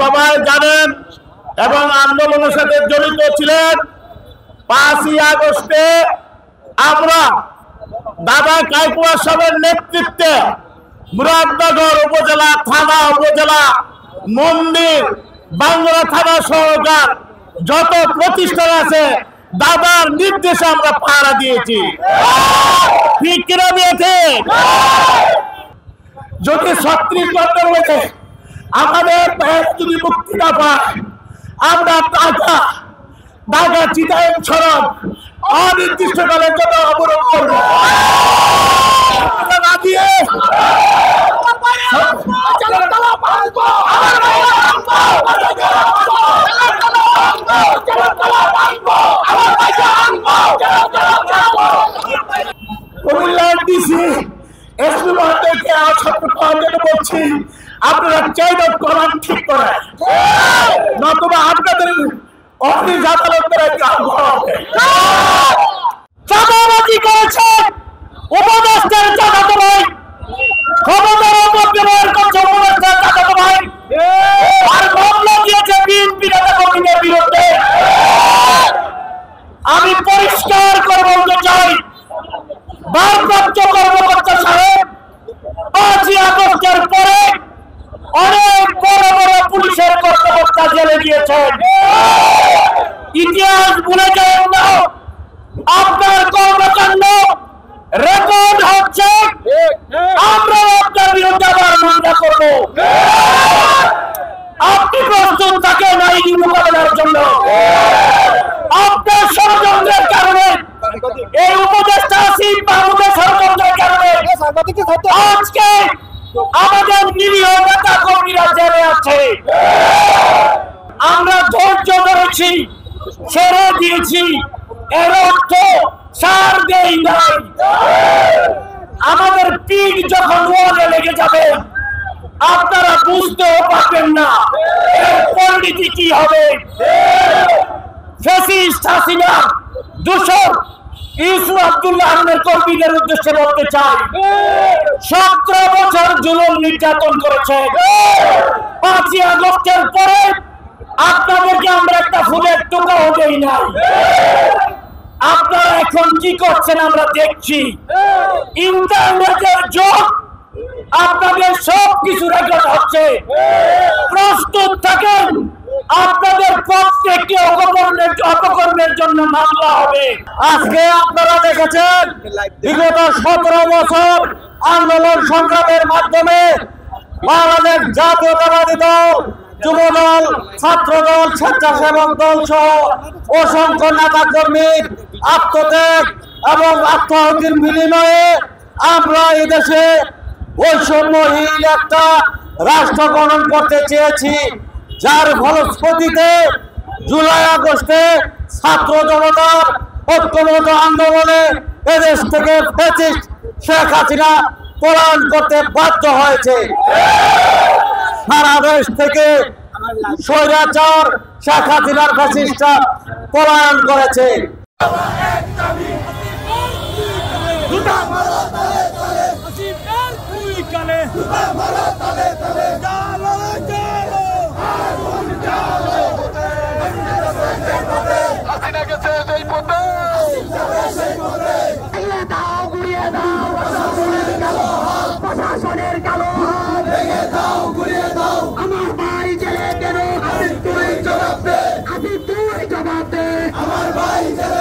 সবাই জানেন এবং আন্দোলনের সাথে জড়িত ছিলেন। 5ই আগস্টে আমরা দাদা কায়কুয়া সাহেবের নেতৃত্বে মুরাদনগর উপজেলা, থানা, উপজেলা, মন্দির, বাংলা থানা সহকার যত প্রতিষ্ঠান আছে দাদার নির্দেশে আমরা পাহারা দিয়েছি। ঠিক কিনা দিয়েছে? যদি 36 বছর মধ্যে আমাদের যদি মুক্তি না পায়, আমরা ঢাকা চিটাগাং সড়ক অনির্দিষ্টকালের জন্য অবরোধ করব। না দিয়ে কুমিল্লার ডিসি এসপি মহোদয়কে বলছি, আপনারা চাইলে করার ঠিক করে, নতুবা আপনাদের অফিস আদালত চাঁদাবাজি করেছেন উপদেষ্টার চাঁদাতো ভাই, ক্ষমতার অপব্যবহার করছে উপদেষ্টার চাঁদাতো ভাই, আর মামলা দিয়েছে বিএনপি নেতা কর্মীদের বিরুদ্ধে। আমি পরিষ্কার করে বলতে চাই, ভারপ্রাপ্ত কর্মকর্তা সাহেব 5ই আগস্টের পরে অনেক বড় বড় পুলিশের কর্মকর্তা জেলে গিয়েছেন। ইতিহাস ভুলে যান না, আপনার কর্মকাণ্ড রেকর্ড হচ্ছে, আমরা আপনার বিরুদ্ধে আবার মামলা করব। আপনি প্রস্তুত থাকেন আইনি মোকাবেলার জন্য। আপনার ষড়যন্ত্রের কারণে, এই উপদেষ্টা আসিফ মাহমুদের ষড়যন্ত্রের কারণে আজকে আমাদের নিরীহ নেতা কর্মীরা জেলে আছে। আমরা ধৈর্য ধরেছি, ছেড়ে দিয়েছি, এর অর্থ ছাড় দেই নাই। আমাদের পিঠ যখন ওয়ালে লেগে যাবে আপনারা বুঝতেও পারবেন না এর পরিণতি কি হবে। ফ্যাসিস্ট হাসিনা দূষণ ইউসুফ আব্দুল্লাহ আহমেদের কর্মীদের উদ্দেশ্যে বলতে চাই, 17 বছর জুলুম নির্যাতন করেছে। 5ই আগস্টের পরে আপনাদেরকে আমরা একটা ফুলের টুকাও দেই না। আপনারা এখন কি করছেন আমরা দেখছি। ইন্টারনেটের যুগ, আপনাদের সবকিছু রেকর্ড হচ্ছে। প্রস্তুত থাকেন, আপনাদের প্রত্যেকটি অপকর্মের জন্য মামলা হবে। আজকে আপনারা দেখেছেন বিগত 17 বছর আন্দোলন সংগ্রামের মাধ্যমে বাংলাদেশ জাতীয়তাবাদী দল, যুবদল, ছাত্রদল, স্বেচ্ছাসেবক দল সহ অসংখ্য নেতা কর্মীর আত্মত্যাগ এবং আত্মাহুতির বিনিময়ে আমরা এই দেশে বৈষম্যহীন একটা রাষ্ট্র গঠন করতে চেয়েছি, যার ফলশ্রুতিতে জুলাই আগস্টে ছাত্র জনতার ঐক্যবদ্ধ আন্দোলনে এদেশ থেকে ফ্যাসিস্ট শেখ হাসিনা পলায়ন করতে বাধ্য হয়েছে। সারা দেশ থেকে স্বৈরাচার শেখ হাসিনার ফ্যাসিস্টরা পলায়ন করেছে। আমার ভাই জেলে কেন? আমার ভাই জেলে